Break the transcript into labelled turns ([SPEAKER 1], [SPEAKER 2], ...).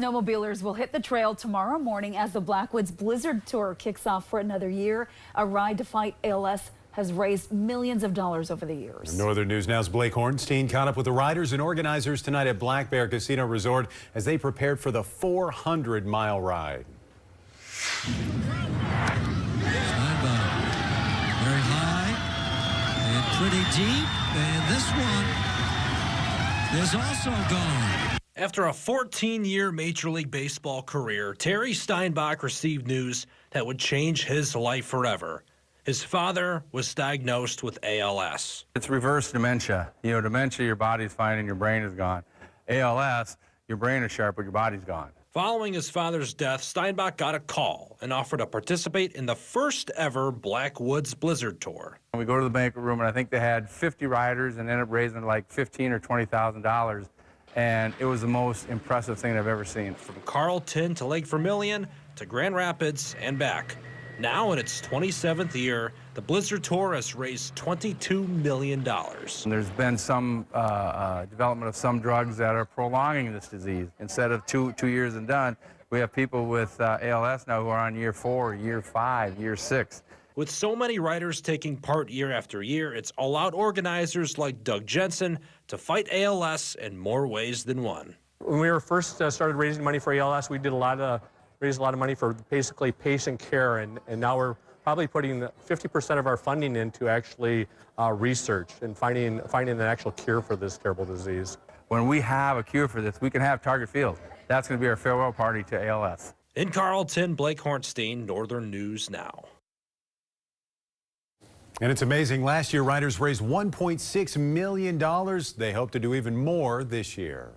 [SPEAKER 1] Snowmobilers will hit the trail tomorrow morning as the Blackwoods Blizzard Tour kicks off for another year. A ride to fight ALS has raised millions of dollars over the years.
[SPEAKER 2] Northern News Now's Blake Hornstein caught up with the riders and organizers tonight at Black Bear Casino Resort as they prepared for the 400-mile ride.
[SPEAKER 3] Steinbach, very high and pretty deep, and this one is also gone.
[SPEAKER 4] After a 14-year Major League Baseball career, Terry Steinbach received news that would change his life forever. His father was diagnosed with ALS.
[SPEAKER 5] It's reverse dementia. You know, dementia, your body's fine and your brain is gone. ALS, your brain is sharp, but your body's gone.
[SPEAKER 4] Following his father's death, Steinbach got a call and offered to participate in the first ever Blackwoods Blizzard Tour.
[SPEAKER 5] We go to the banquet room, and I think they had 50 riders and ended up raising like $15,000 or $20,000. And it was the most impressive thing I've ever seen.
[SPEAKER 4] From Carlton to Lake Vermilion to Grand Rapids and back. Now in its 27th year, the Blizzard Tour has raised $22 million.
[SPEAKER 5] And there's been some development of some drugs that are prolonging this disease. Instead of two years and done, we have people with ALS now who are on year 4, year 5, year 6.
[SPEAKER 4] With so many riders taking part year after year, it's allowed organizers like Doug Jensen to fight ALS in more ways than one.
[SPEAKER 6] When we were first started raising money for ALS, we did raised a lot of money for basically patient care, and now we're probably putting 50% of our funding into actually research and finding an actual cure for this terrible disease.
[SPEAKER 5] When we have a cure for this, we can have Target Field. That's going to be our farewell party to ALS.
[SPEAKER 4] In Carlton, Blake Hornstein, Northern News Now.
[SPEAKER 2] And it's amazing. Last year, riders raised $1.6 million. They hope to do even more this year.